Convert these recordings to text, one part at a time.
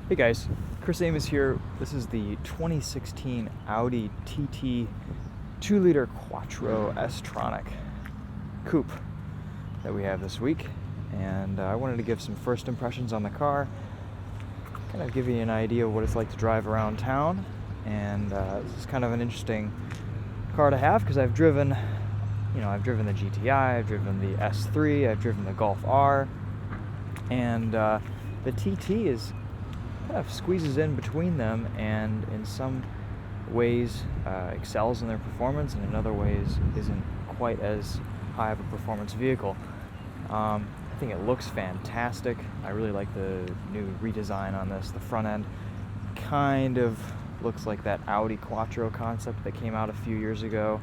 Hey guys, Chris Amos here. This is the 2016 Audi TT 2-liter Quattro S-tronic coupe that we have this week, and I wanted to give some first impressions on the car, kind of give you an idea of what it's like to drive around town. And this is kind of an interesting car to have because I've driven the GTI, I've driven the S3, I've driven the Golf R, and the TT is kind of squeezes in between them, and in some ways excels in their performance, and in other ways isn't quite as high of a performance vehicle. I think it looks fantastic. I really like the new redesign on this. The front end kind of looks like that Audi Quattro concept that came out a few years ago,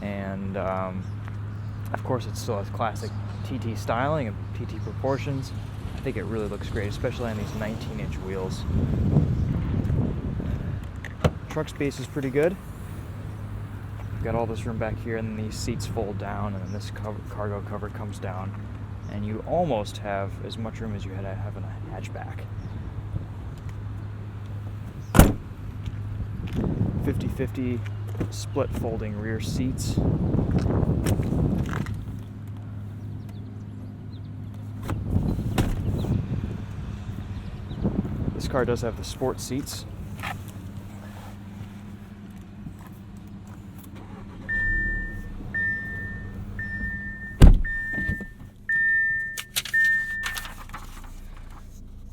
and of course it still has classic TT styling and TT proportions. I think it really looks great, especially on these 19-inch wheels. Truck space is pretty good. We've got all this room back here, and then these seats fold down, and then this cargo cover comes down, and you almost have as much room as you had to have in a hatchback. 50-50 split folding rear seats. This car does have the sport seats.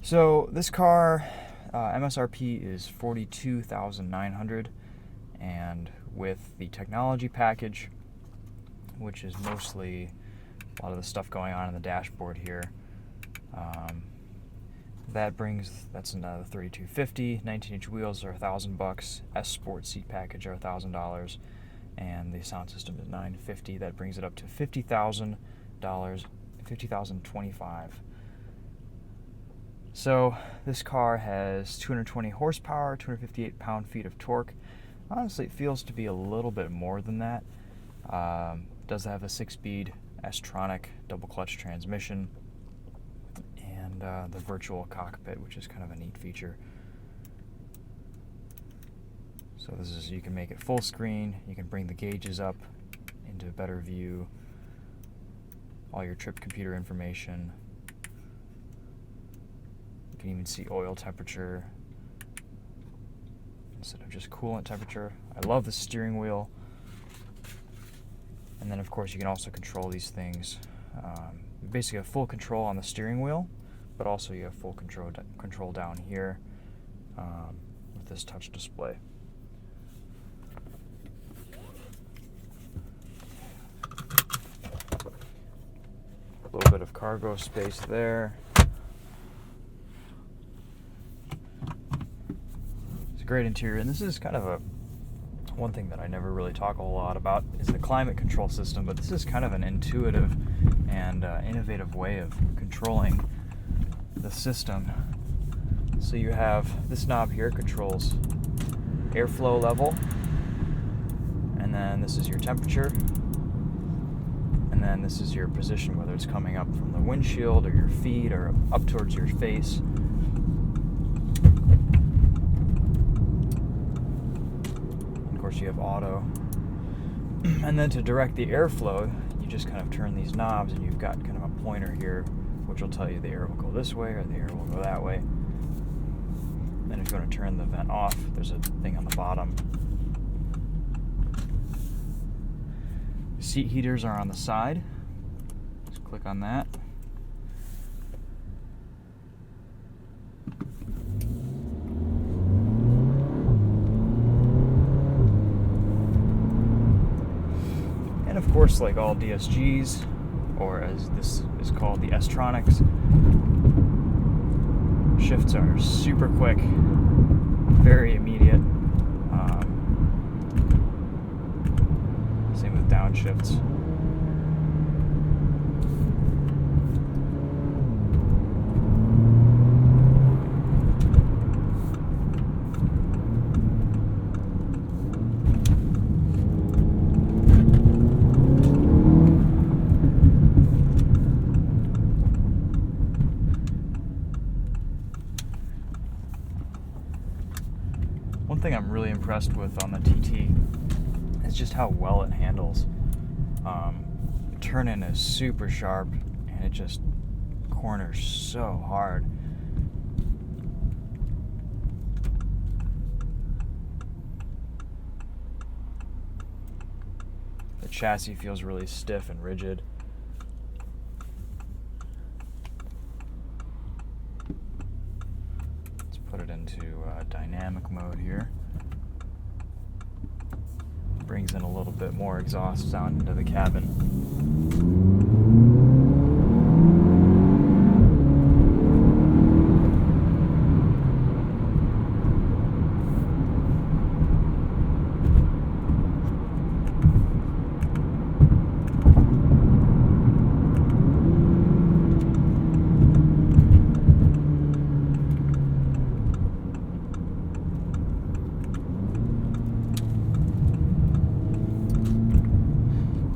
So this car, MSRP is $42,900, and with the technology package, which is mostly a lot of the stuff going on in the dashboard here, that's another $3,250. 19-inch wheels are $1,000. S Sport seat package are $1,000, and the sound system is $950. That brings it up to $50,000, $50,025. So this car has 220 horsepower, 258 pound-feet of torque. Honestly, it feels to be a little bit more than that. It does have a 6-speed S-tronic double-clutch transmission, and the virtual cockpit, which is kind of a neat feature. So you can make it full screen, you can bring the gauges up into a better view, all your trip computer information. You can even see oil temperature instead of just coolant temperature. I love the steering wheel. And then of course you can also control these things. You basically have full control on the steering wheel, but also you have full control down here with this touch display. A little bit of cargo space there. Great interior, and this is kind of one thing that I never really talk a whole lot about is the climate control system, but this is kind of an intuitive and innovative way of controlling the system. So you have this knob here controls airflow level, and then this is your temperature, and then this is your position, whether it's coming up from the windshield or your feet or up towards your face. You have auto, and then to direct the airflow you just kind of turn these knobs, and you've got kind of a pointer here which will tell you the air will go this way or the air will go that way. Then if you want to turn the vent off, there's a thing on the bottom. Seat heaters are on the side. Just click on that. Of course, like all DSGs, or as this is called, the S-tronics, shifts are super quick, very immediate. Same with downshifts. thing I'm really impressed with on the TT is just how well it handles. Turn-in is super sharp, and it just corners so hard. The chassis feels really stiff and rigid. Let's put it into dynamic mode here. Brings in a little bit more exhaust sound into the cabin.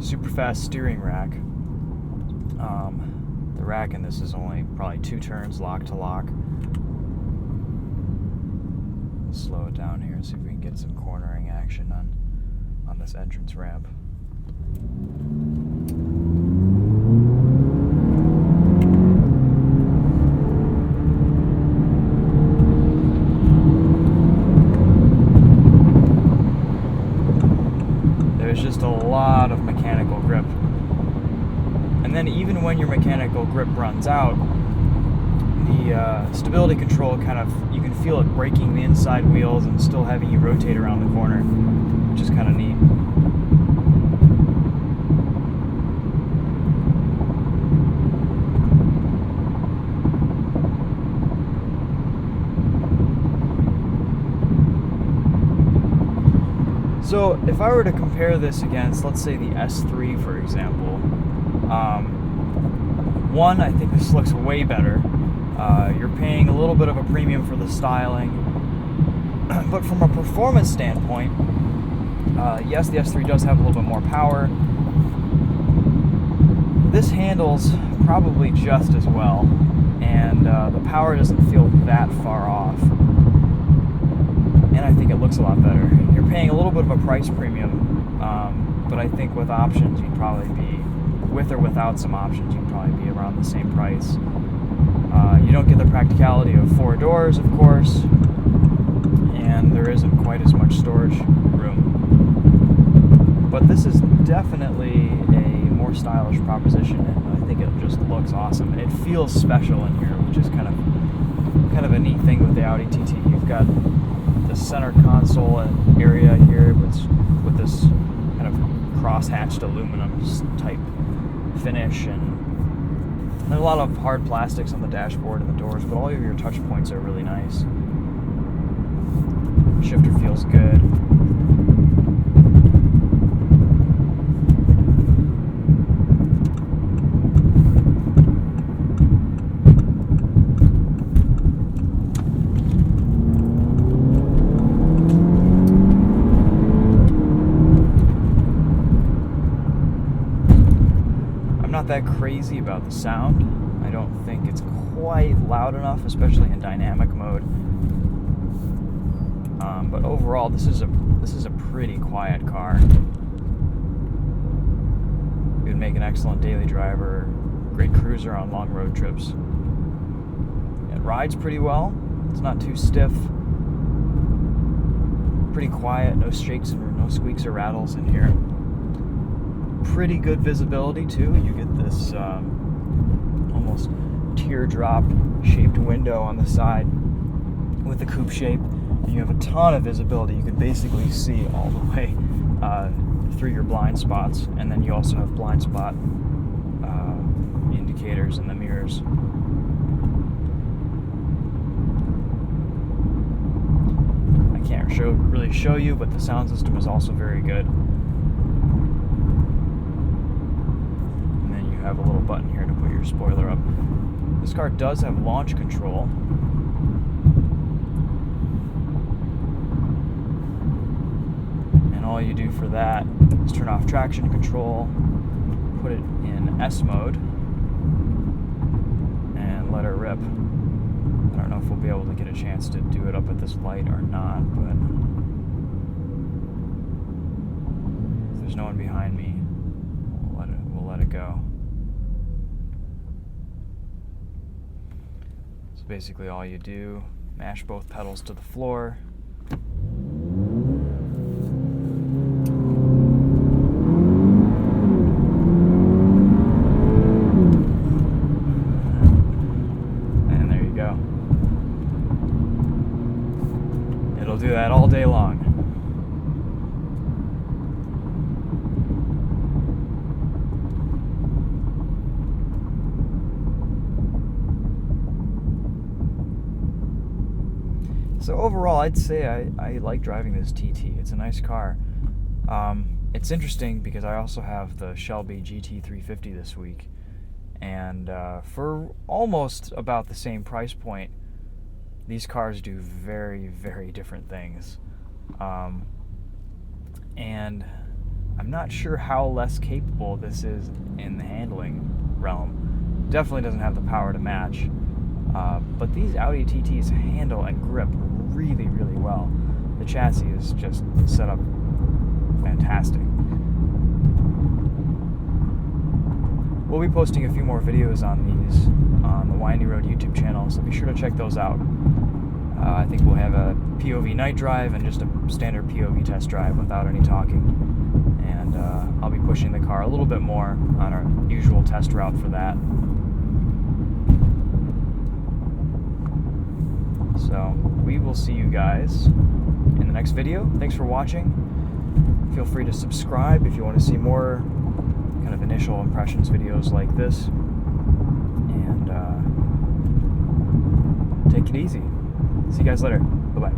Super fast steering rack. The rack in this is only probably 2 turns lock to lock. Slow it down here and see if we can get some cornering action on this entrance ramp. There's just a lot of mechanical grip. And then even when your mechanical grip runs out, the stability control you can feel it braking the inside wheels and still having you rotate around the corner, which is kind of neat. So if I were to compare this against, let's say, the S3, for example, one, I think this looks way better. You're paying a little bit of a premium for the styling, but from a performance standpoint, yes, the S3 does have a little bit more power. This handles probably just as well, and the power doesn't feel that far off. And I think it looks a lot better. You're paying a little bit of a price premium, but I think with options, you'd probably be, with or without some options, you'd probably be around the same price. You don't get the practicality of 4 doors, of course, and there isn't quite as much storage room. But this is definitely a more stylish proposition, and I think it just looks awesome. It feels special in here, which is kind of a neat thing with the Audi TT. You've got the center console area here with this kind of cross-hatched aluminum type finish, and there's a lot of hard plastics on the dashboard and the doors, but all of your touch points are really nice. Shifter feels good. Not that crazy about the sound. I don't think it's quite loud enough, especially in dynamic mode. But overall, this is a pretty quiet car. It would make an excellent daily driver, great cruiser on long road trips. It rides pretty well. It's not too stiff. Pretty quiet, no shakes and no squeaks or rattles in here. Pretty good visibility too. You get this almost teardrop shaped window on the side with the coupe shape, and you have a ton of visibility. You can basically see all the way through your blind spots, and then you also have blind spot indicators in the mirrors. I can't really show you, but the sound system is also very good. Have a little button here to put your spoiler up. This car does have launch control. And all you do for that is turn off traction control, put it in S mode, and let her rip. I don't know if we'll be able to get a chance to do it up at this light or not, but there's no one behind me, we'll let it go. So basically all you do, mash both pedals to the floor. And there you go. It'll do that all day long. So overall, I'd say I like driving this TT. It's a nice car. It's interesting because I also have the Shelby GT350 this week, and for almost about the same price point, these cars do very, very different things. And I'm not sure how less capable this is in the handling realm. Definitely doesn't have the power to match. But these Audi TTs handle and grip really, really well. The chassis is just set up fantastic. We'll be posting a few more videos on these on the Windy Road YouTube channel, so be sure to check those out. I think we'll have a POV night drive and just a standard POV test drive without any talking. And I'll be pushing the car a little bit more on our usual test route for that. So we will see you guys in the next video. Thanks for watching. Feel free to subscribe if you want to see more kind of initial impressions videos like this. And take it easy. See you guys later. Bye-bye.